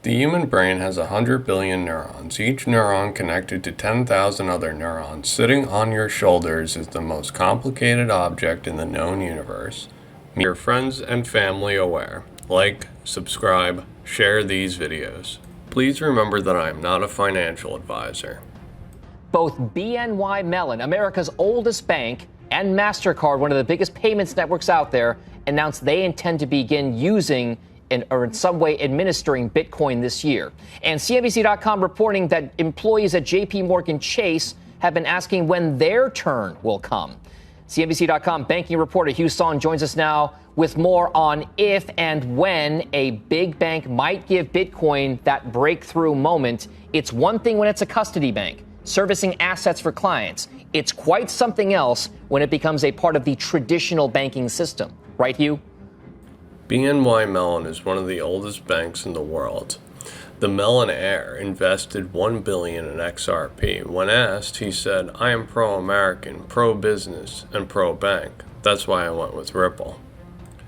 The human brain has 100 billion neurons, each neuron connected to 10,000 other neurons. Sitting on your shoulders is the most complicated object in the known universe. Make your friends and family aware. Like, subscribe, share these videos. Please remember that I am not a financial advisor. Both BNY Mellon, America's oldest bank, and MasterCard, one of the biggest payments networks out there, announced they intend to begin using or in some way administering Bitcoin this year. And CNBC.com reporting that employees at JP Morgan Chase have been asking when their turn will come. CNBC.com banking reporter Hugh Son joins us now with more on if and when a big bank might give Bitcoin that breakthrough moment. It's one thing when it's a custody bank, servicing assets for clients. It's quite something else when it becomes a part of the traditional banking system. Right, Hugh? BNY Mellon is one of the oldest banks in the world. The Mellon heir invested $1 billion in XRP. When asked, he said, "I am pro-American, pro-business, and pro-bank. That's why I went with Ripple."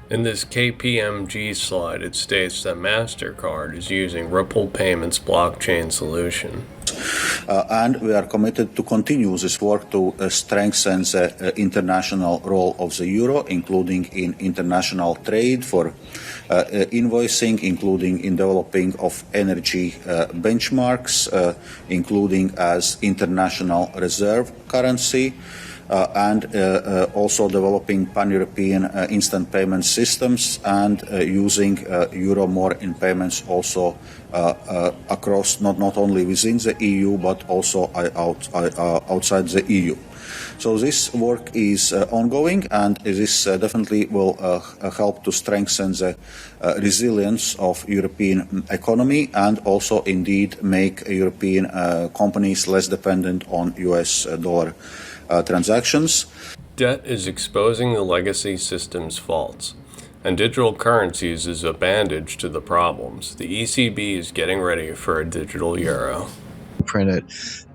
In this KPMG slide, it states that MasterCard is using Ripple Payments blockchain solution. And we are committed to continue this work to strengthen the international role of the euro, including in international trade for invoicing, including in developing of energy benchmarks, including as international reserve currency. And also developing pan-European instant payment systems and using euro more in payments also across not only within the EU but also outside the EU. So this work is ongoing, and this definitely will help to strengthen the resilience of European economy and also indeed make European companies less dependent on US dollar transactions. Debt is exposing the legacy system's faults, and digital currencies is a bandage to the problems. The ECB is getting ready for a digital euro. Printed.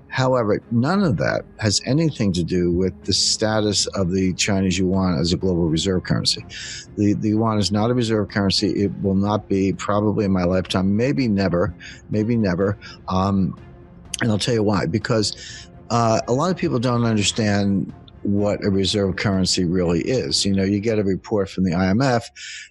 However, none of that has anything to do with the status of the Chinese yuan as a global reserve currency. The yuan is not a reserve currency. It will not be probably in my lifetime, maybe never. And I'll tell you why. Because a lot of people don't understand what a reserve currency really is. You know, you get a report from the IMF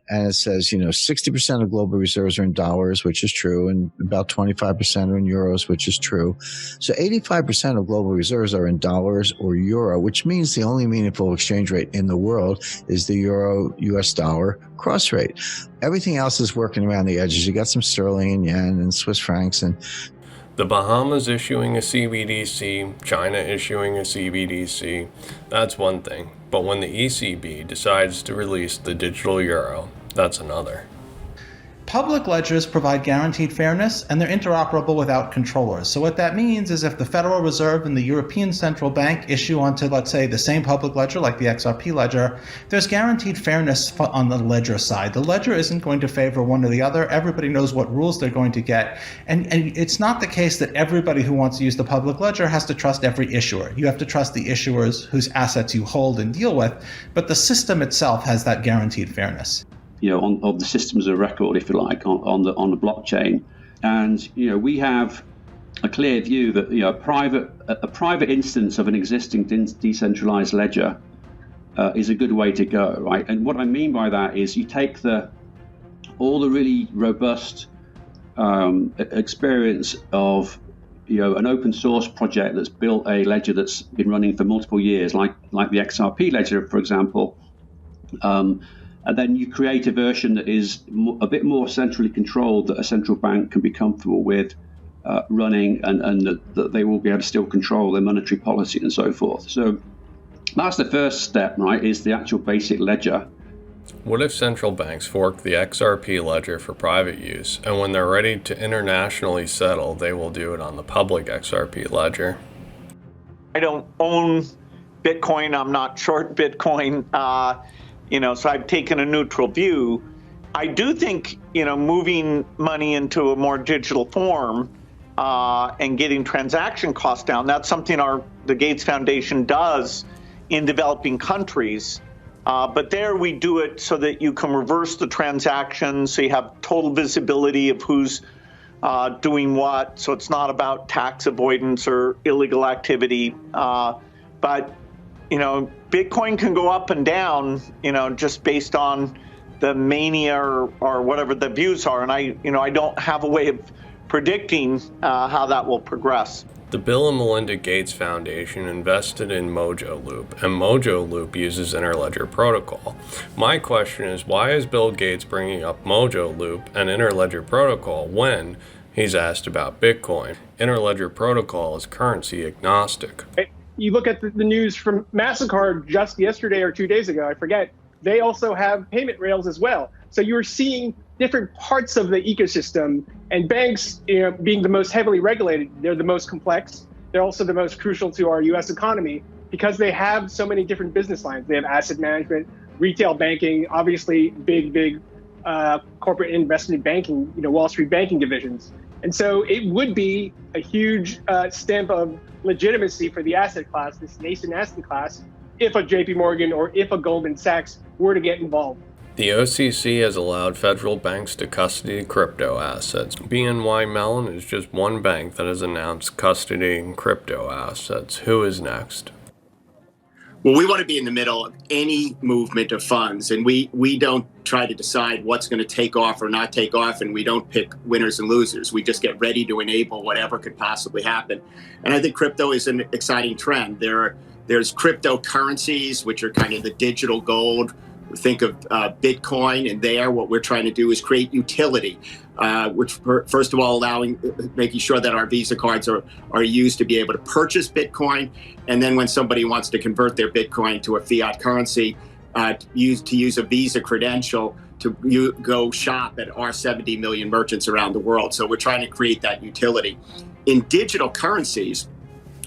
and it says, 60% of global reserves are in dollars, which is true, and about 25% are in euros, which is true. So 85% of global reserves are in dollars or euro, which means the only meaningful exchange rate in the world is the euro US dollar cross rate. Everything else is working around the edges. You got some sterling and yen and Swiss francs and the Bahamas issuing a CBDC, China issuing a CBDC, that's one thing. But when the ECB decides to release the digital euro, that's another. Public ledgers provide guaranteed fairness, and they're interoperable without controllers. So what that means is if the Federal Reserve and the European Central Bank issue onto, let's say, the same public ledger, like the XRP ledger, there's guaranteed fairness on the ledger side. The ledger isn't going to favor one or the other. Everybody knows what rules they're going to get. And it's not the case that everybody who wants to use the public ledger has to trust every issuer. You have to trust the issuers whose assets you hold and deal with, but the system itself has that guaranteed fairness. On the systems of record, if you like, on the blockchain, and we have a clear view that a private instance of an existing decentralized ledger is a good way to go, right? And what I mean by that is you take all the really robust experience of an open source project that's built a ledger that's been running for multiple years, like the XRP ledger, for example. And then you create a version that is a bit more centrally controlled, that a central bank can be comfortable with running, and that they will be able to still control their monetary policy and so forth. So that's the first step, right, is the actual basic ledger. What if central banks fork the XRP ledger for private use, and when they're ready to internationally settle, they will do it on the public XRP ledger? I don't own Bitcoin. I'm not short Bitcoin. So I've taken a neutral view. I do think, moving money into a more digital form and getting transaction costs down, that's something the Gates Foundation does in developing countries. But there we do it so that you can reverse the transactions, so you have total visibility of who's doing what. So it's not about tax avoidance or illegal activity. But, Bitcoin can go up and down, just based on the mania or whatever the views are. And I don't have a way of predicting how that will progress. The Bill and Melinda Gates Foundation invested in Mojo Loop, and Mojo Loop uses Interledger Protocol. My question is, why is Bill Gates bringing up Mojo Loop and Interledger Protocol when he's asked about Bitcoin? Interledger Protocol is currency agnostic. You look at the news from MasterCard just yesterday or 2 days ago, I forget, they also have payment rails as well. So you're seeing different parts of the ecosystem, and banks, being the most heavily regulated, they're the most complex. They're also the most crucial to our U.S. economy because they have so many different business lines. They have asset management, retail banking, obviously big corporate investment banking, Wall Street banking divisions. And so it would be a huge stamp of legitimacy for the asset class, this nascent asset class, if a JP Morgan or if a Goldman Sachs were to get involved. The OCC has allowed federal banks to custody crypto assets. BNY Mellon is just one bank that has announced custodying crypto assets. Who is next? Well, we want to be in the middle of any movement of funds, and we don't try to decide what's going to take off or not take off, and we don't pick winners and losers. We just get ready to enable whatever could possibly happen. And I think crypto is an exciting trend. There's cryptocurrencies, which are kind of the digital gold. Think of Bitcoin, and there what we're trying to do is create utility, which first of all making sure that our Visa cards are used to be able to purchase Bitcoin, and then when somebody wants to convert their Bitcoin to a fiat currency, to use a Visa credential to go shop at our 70 million merchants around the world. So we're trying to create that utility. In digital currencies,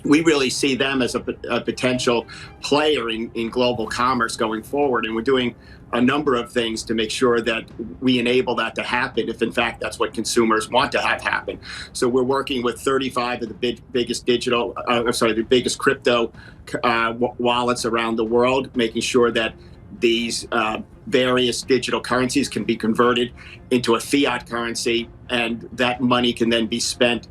we really see them as a potential player in global commerce going forward. And we're doing a number of things to make sure that we enable that to happen, if in fact that's what consumers want to have happen. So we're working with 35 of the biggest crypto wallets around the world, making sure that these various digital currencies can be converted into a fiat currency, and that money can then be spent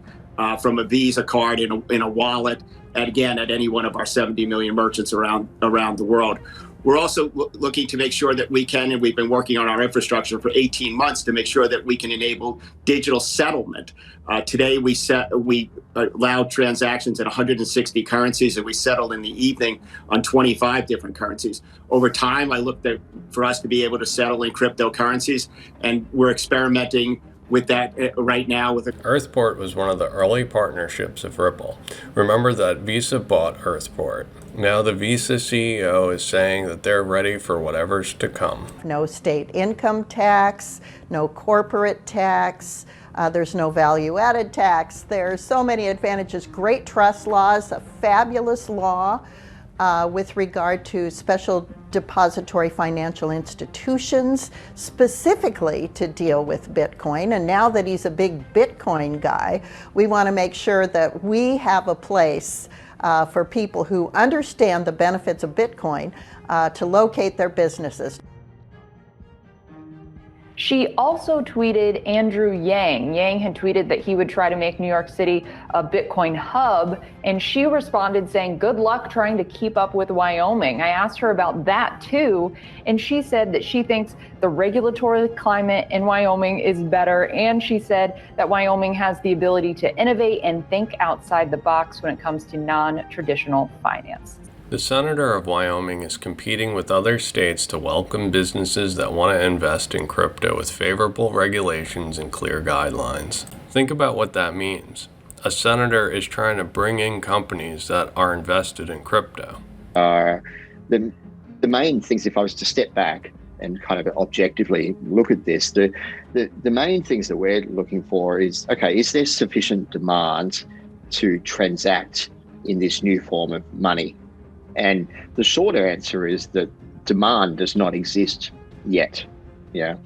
from a Visa card in a wallet, and again, at any one of our 70 million merchants around the world. We're also looking to make sure that we can, and we've been working on our infrastructure for 18 months to make sure that we can enable digital settlement. Today, we allowed transactions in 160 currencies, and we settled in the evening on 25 different currencies. Over time, I looked for us to be able to settle in cryptocurrencies, and we're experimenting with that right now. Earthport was one of the early partnerships of Ripple. Remember that Visa bought Earthport. Now the Visa CEO is saying that they're ready for whatever's to come. No state income tax, no corporate tax, there's no value-added tax. There's so many advantages. Great trust laws, a fabulous law with regard to special depository financial institutions, specifically to deal with Bitcoin. And now that he's a big Bitcoin guy, we want to make sure that we have a place for people who understand the benefits of Bitcoin to locate their businesses. She also tweeted Andrew Yang. Yang had tweeted that he would try to make New York City a Bitcoin hub, and she responded saying, good luck trying to keep up with Wyoming. I asked her about that too, and she said that she thinks the regulatory climate in Wyoming is better, and she said that Wyoming has the ability to innovate and think outside the box when it comes to non-traditional finance. The senator of Wyoming is competing with other states to welcome businesses that want to invest in crypto with favorable regulations and clear guidelines. Think about what that means. A senator is trying to bring in companies that are invested in crypto. The main things, if I was to step back and kind of objectively look at this, the main things that we're looking for is, okay, is there sufficient demand to transact in this new form of money? And the shorter answer is that demand does not exist yet. Yeah.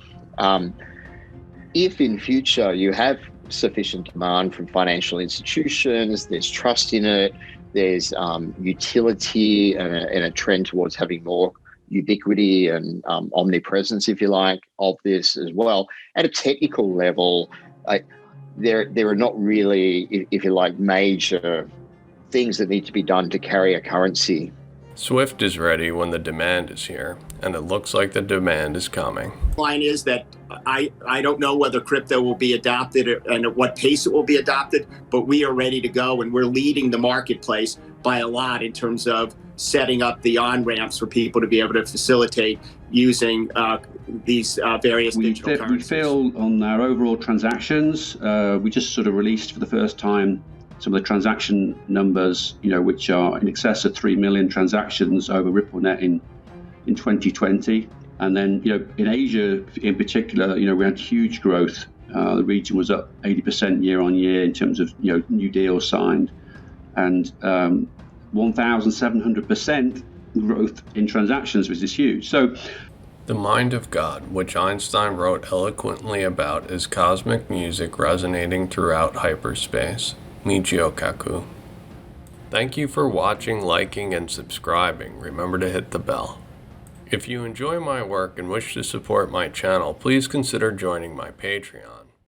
If in future you have sufficient demand from financial institutions, there's trust in it, there's utility and a trend towards having more ubiquity and omnipresence, if you like, of this as well. At a technical level, there are not really, if you like, major things that need to be done to carry a currency. SWIFT is ready when the demand is here, and it looks like the demand is coming. Line is that I don't know whether crypto will be adopted and at what pace it will be adopted, but we are ready to go, and we're leading the marketplace by a lot in terms of setting up the on-ramps for people to be able to facilitate using these various digital currencies. We feel on our overall transactions, we just sort of released for the first time some of the transaction numbers, which are in excess of 3 million transactions over RippleNet in 2020. And then, in Asia in particular, we had huge growth. The region was up 80% year on year in terms of, new deals signed, and 1,700% growth in transactions, which is huge. So, the mind of God, which Einstein wrote eloquently about, is cosmic music resonating throughout hyperspace. Michio Kaku. Thank you for watching, liking, and subscribing. Remember to hit the bell. If you enjoy my work and wish to support my channel, please consider joining my Patreon.